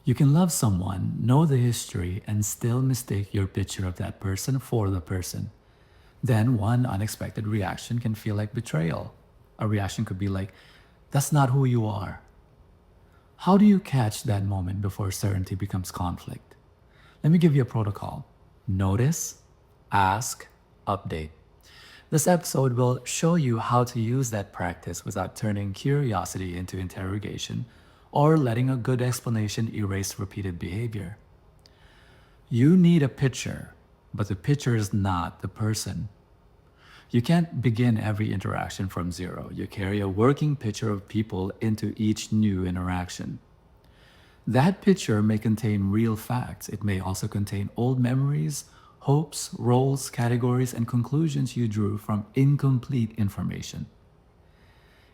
You can love someone, know the history, and still mistake your picture of that person for the person. Then one unexpected reaction can feel like betrayal. A reaction could be like, that's not who you are. How do you catch that moment before certainty becomes conflict? Let me give you a protocol. Notice, ask, update. This episode will show you how to use that practice without turning curiosity into interrogation or letting a good explanation erase repeated behavior. You need a picture, but the picture is not the person. You can't begin every interaction from zero. You carry a working picture of people into each new interaction. That picture may contain real facts. It may also contain old memories, hopes, roles, categories, and conclusions you drew from incomplete information.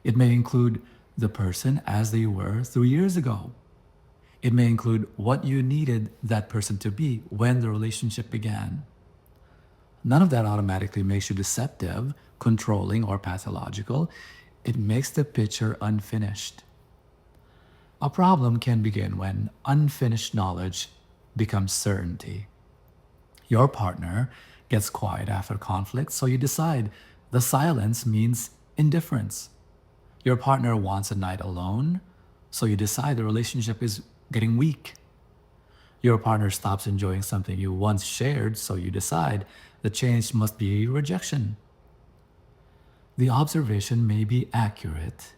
It may include the person as they were 3 years ago. It may include what you needed that person to be when the relationship began. None of that automatically makes you deceptive, controlling, or pathological. It makes the picture unfinished. A problem can begin when unfinished knowledge becomes certainty. Your partner gets quiet after conflict, so you decide the silence means indifference. Your partner wants a night alone, so you decide the relationship is getting weak. Your partner stops enjoying something you once shared, so you decide the change must be rejection. The observation may be accurate.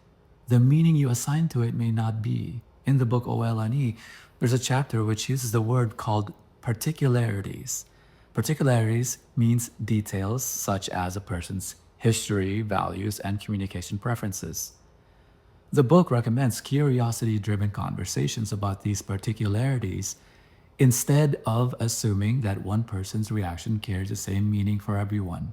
The meaning you assign to it may not be. In the book O.L.N.E., there's a chapter which uses the word called particularities. Particularities means details such as a person's history, values, and communication preferences. The book recommends curiosity-driven conversations about these particularities instead of assuming that one person's reaction carries the same meaning for everyone.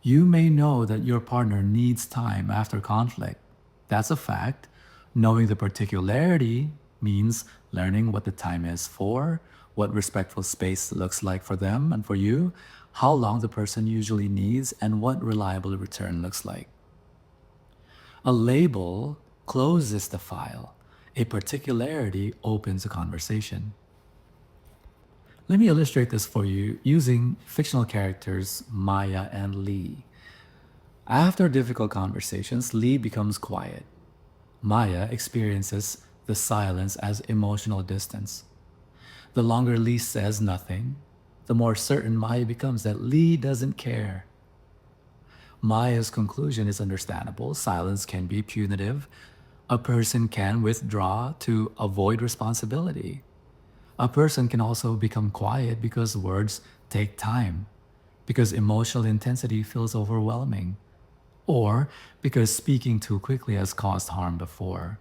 You may know that your partner needs time after conflict. That's a fact. Knowing the particularity means learning what the time is for, what respectful space looks like for them and for you, how long the person usually needs, and what reliable return looks like. A label closes the file. A particularity opens a conversation. Let me illustrate this for you using fictional characters Maya and Lee. After difficult conversations, Lee becomes quiet. Maya experiences the silence as emotional distance. The longer Lee says nothing, the more certain Maya becomes that Lee doesn't care. Maya's conclusion is understandable. Silence can be punitive. A person can withdraw to avoid responsibility. A person can also become quiet because words take time, because emotional intensity feels overwhelming, or because speaking too quickly has caused harm before.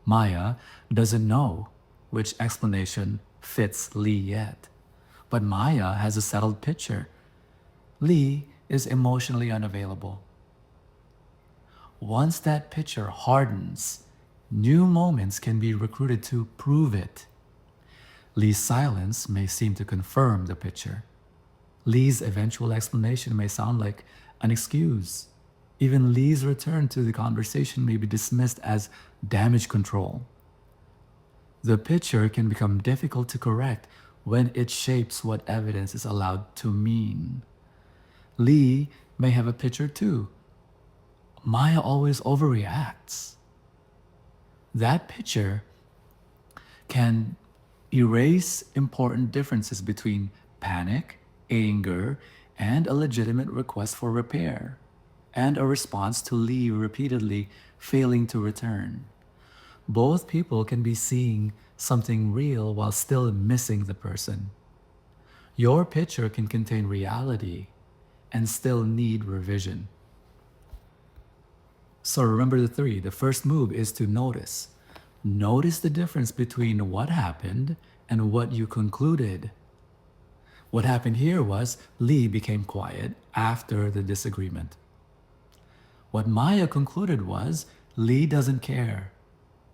Maya doesn't know which explanation fits Lee yet, but Maya has a settled picture. Lee is emotionally unavailable. Once that picture hardens, new moments can be recruited to prove it. Lee's silence may seem to confirm the picture. Lee's eventual explanation may sound like an excuse. Even Lee's return to the conversation may be dismissed as damage control. The picture can become difficult to correct when it shapes what evidence is allowed to mean. Lee may have a picture too. Maya always overreacts. That picture can erase important differences between panic, anger, and a legitimate request for repair, and a response to Lee repeatedly failing to return. Both people can be seeing something real while still missing the person. Your picture can contain reality and still need revision. So remember the three. The first move is to notice. Notice the difference between what happened and what you concluded. What happened here was Lee became quiet after the disagreement. What Maya concluded was Lee doesn't care.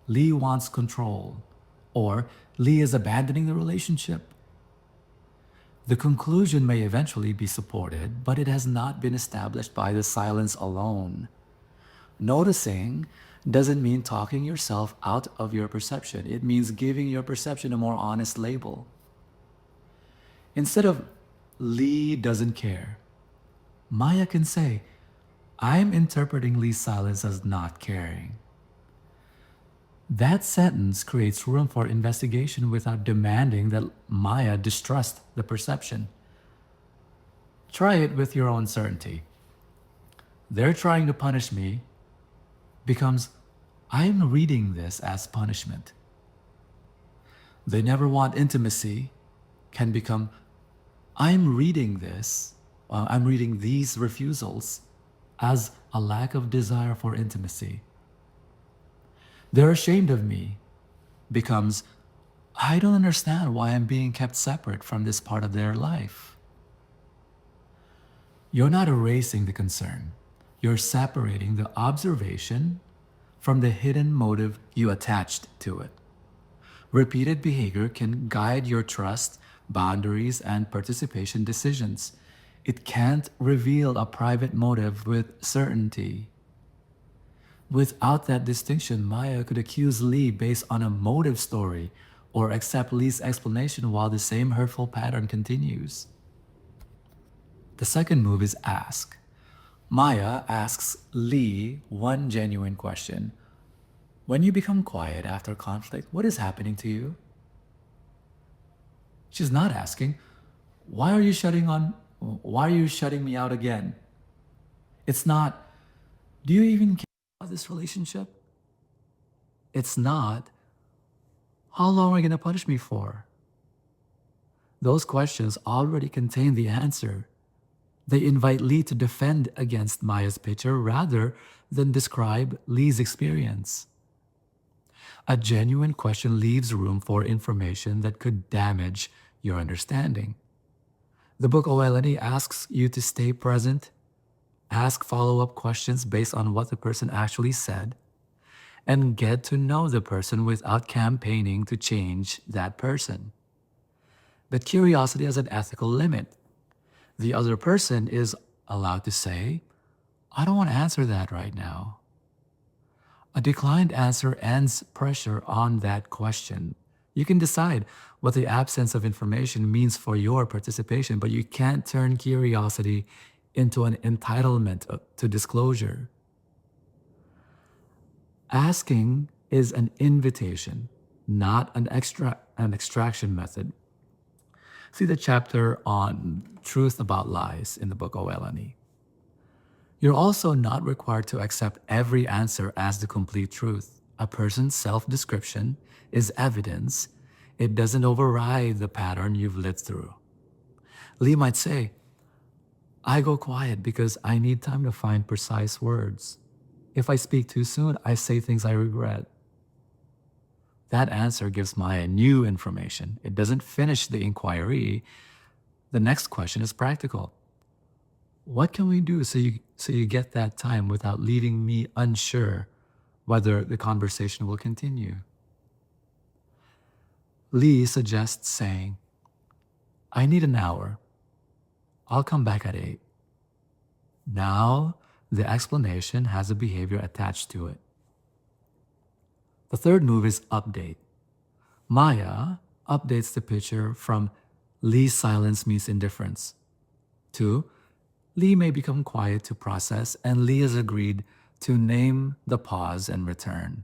Lee wants control. Or Lee is abandoning the relationship. The conclusion may eventually be supported, but it has not been established by the silence alone. Noticing doesn't mean talking yourself out of your perception. It means giving your perception a more honest label. Instead of Lee doesn't care, Maya can say, I'm interpreting Lee's silence as not caring. That sentence creates room for investigation without demanding that Maya distrust the perception. Try it with your own certainty. They're trying to punish me becomes, I'm reading this as punishment. They never want intimacy can become, I'm reading these refusals as a lack of desire for intimacy. They're ashamed of me becomes, I don't understand why I'm being kept separate from this part of their life. You're not erasing the concern. You're separating the observation from the hidden motive you attached to it. Repeated behavior can guide your trust, boundaries, and participation decisions. It can't reveal a private motive with certainty. Without that distinction, Maya could accuse Lee based on a motive story or accept Lee's explanation while the same hurtful pattern continues. The second move is ask. Maya asks Lee one genuine question. When you become quiet after conflict, what is happening to you? She's not asking, why are you shutting me out again? It's not, do you even care about this relationship? It's not, how long are you going to punish me for? Those questions already contain the answer. They invite Lee to defend against Maya's picture rather than describe Lee's experience. A genuine question leaves room for information that could damage your understanding. The book OLNE asks you to stay present, ask follow-up questions based on what the person actually said, and get to know the person without campaigning to change that person. But curiosity has an ethical limit. The other person is allowed to say, I don't want to answer that right now. A declined answer ends pressure on that question. You can decide what the absence of information means for your participation, but you can't turn curiosity into an entitlement to disclosure. Asking is an invitation, not an extraction method. See the chapter on truth about lies in the book OLNE. You're also not required to accept every answer as the complete truth. A person's self-description is evidence. It doesn't override the pattern you've lived through. Lee might say, I go quiet because I need time to find precise words. If I speak too soon, I say things I regret. That answer gives Maya new information. It doesn't finish the inquiry. The next question is practical. What can we do so you get that time without leaving me unsure whether the conversation will continue? Lee suggests saying, I need an hour. I'll come back at 8. Now, the explanation has a behavior attached to it. The third move is update. Maya updates the picture from Lee's silence means indifference to Lee may become quiet to process, and Lee has agreed to name the pause and return.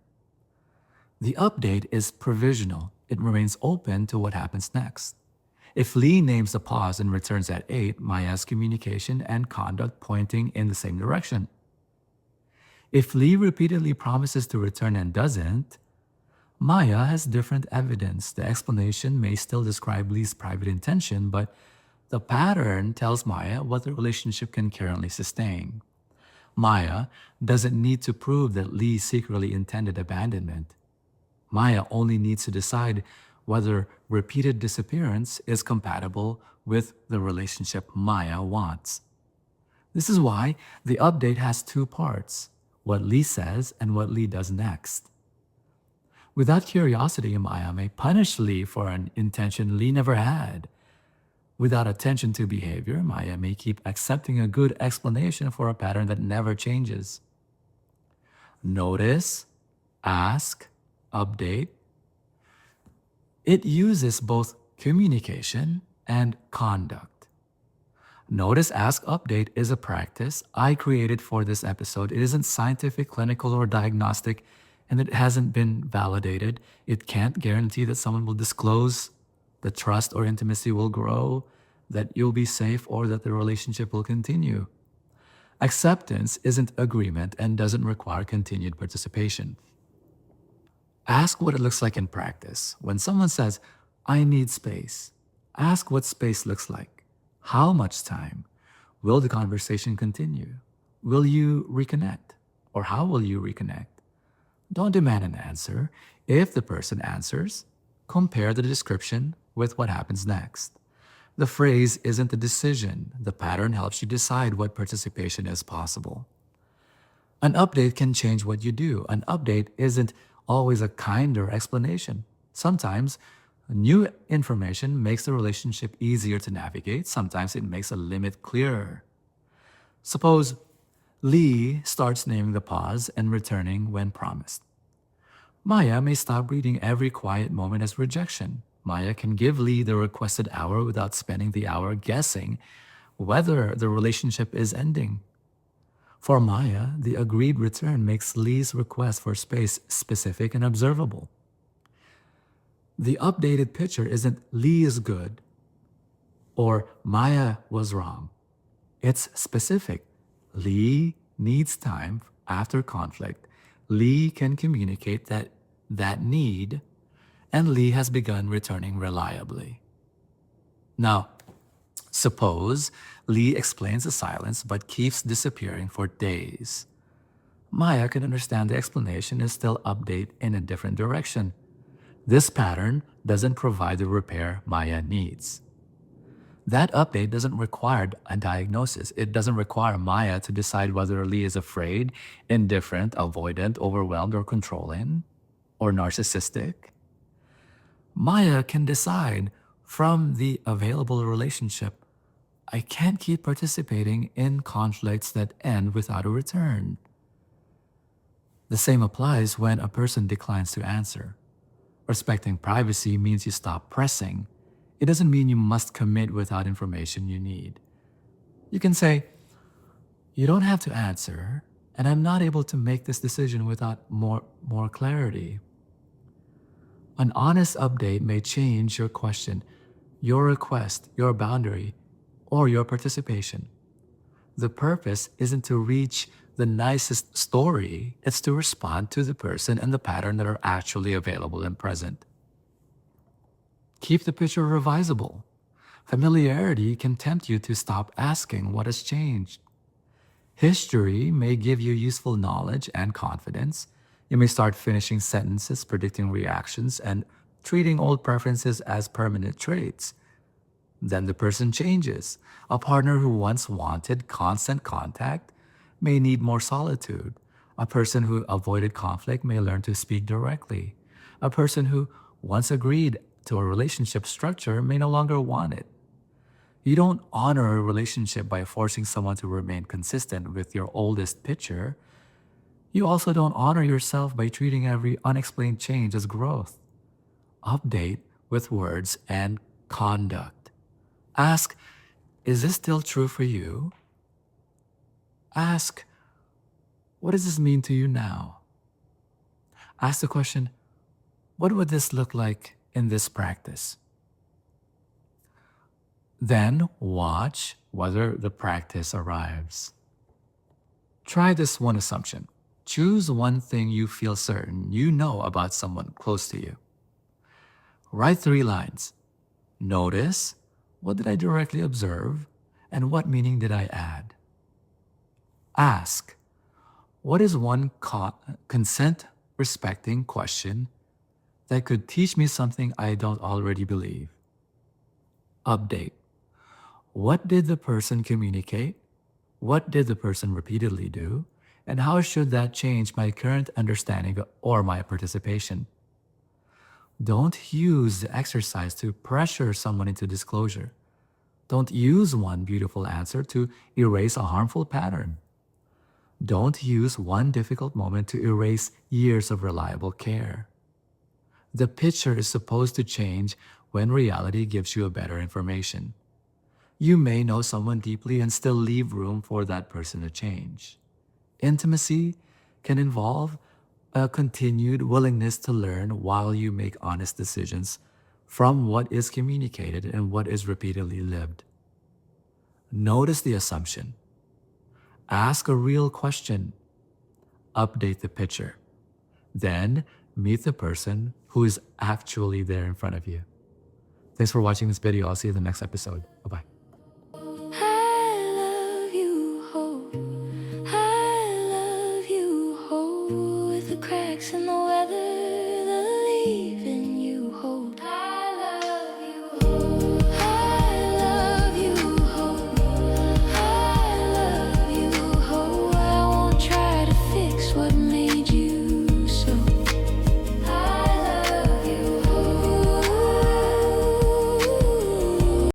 The update is provisional. It remains open to what happens next. If Lee names the pause and returns at 8, Maya's communication and conduct pointing in the same direction. If Lee repeatedly promises to return and doesn't, Maya has different evidence. The explanation may still describe Lee's private intention, but the pattern tells Maya what the relationship can currently sustain. Maya doesn't need to prove that Lee secretly intended abandonment. Maya only needs to decide whether repeated disappearance is compatible with the relationship Maya wants. This is why the update has 2 parts, what Lee says and what Lee does next. Without curiosity, Maya may punish Lee for an intention Lee never had. Without attention to behavior, Maya may keep accepting a good explanation for a pattern that never changes. Notice Ask, update. It uses both communication and conduct. Notice Ask Update is a practice I created for this episode. It isn't scientific, clinical, or diagnostic, and it hasn't been validated. It can't guarantee that someone will disclose, that trust or intimacy will grow, that you'll be safe, or that the relationship will continue. Acceptance isn't agreement and doesn't require continued participation. Ask what it looks like in practice. When someone says, I need space, ask what space looks like. How much time? Will the conversation continue? Will you reconnect? Or how will you reconnect? Don't demand an answer. If the person answers, compare the description with what happens next. The phrase isn't a decision. The pattern helps you decide what participation is possible. An update can change what you do. An update isn't always a kinder explanation. Sometimes new information makes the relationship easier to navigate. Sometimes it makes a limit clearer. Suppose Lee starts naming the pause and returning when promised. Maya may stop reading every quiet moment as rejection. Maya can give Lee the requested hour without spending the hour guessing whether the relationship is ending. For Maya, the agreed return makes Lee's request for space specific and observable. The updated picture isn't Lee is good or Maya was wrong. It's specific. Lee needs time after conflict. Lee can communicate that need, and Lee has begun returning reliably. Now, suppose Lee explains the silence but keeps disappearing for days. Maya can understand the explanation and still update in a different direction. This pattern doesn't provide the repair Maya needs. That update doesn't require a diagnosis. It doesn't require Maya to decide whether Lee is afraid, indifferent, avoidant, overwhelmed, or controlling, or narcissistic. Maya can decide from the available relationship, I can't keep participating in conflicts that end without a return. The same applies when a person declines to answer. Respecting privacy means you stop pressing. It doesn't mean you must commit without information you need. You can say, you don't have to answer, and I'm not able to make this decision without more clarity. An honest update may change your question, your request, your boundary, or your participation. The purpose isn't to reach the nicest story, it's to respond to the person and the pattern that are actually available and present. Keep the picture revisable. Familiarity can tempt you to stop asking what has changed. History may give you useful knowledge and confidence. You may start finishing sentences, predicting reactions, and treating old preferences as permanent traits. Then the person changes. A partner who once wanted constant contact may need more solitude. A person who avoided conflict may learn to speak directly. A person who once agreed to a relationship structure may no longer want it. You don't honor a relationship by forcing someone to remain consistent with your oldest picture. You also don't honor yourself by treating every unexplained change as growth. Update with words and conduct. Ask, is this still true for you? Ask, what does this mean to you now? Ask the question, what would this look like in this practice? Then watch whether the practice arrives. Try this one assumption. Choose one thing you feel certain you know about someone close to you. Write 3 lines. Notice, what did I directly observe, and what meaning did I add? Ask, what is one consent-respecting question that could teach me something I don't already believe? Update, what did the person communicate? What did the person repeatedly do? And how should that change my current understanding or my participation? Don't use the exercise to pressure someone into disclosure. Don't use one beautiful answer to erase a harmful pattern. Don't use one difficult moment to erase years of reliable care. The picture is supposed to change when reality gives you a better information. You may know someone deeply and still leave room for that person to change. Intimacy can involve a continued willingness to learn while you make honest decisions from what is communicated and what is repeatedly lived. Notice the assumption. Ask a real question. Update the picture. Then meet the person who is actually there in front of you. Thanks for watching this video. I'll see you in the next episode. Bye bye.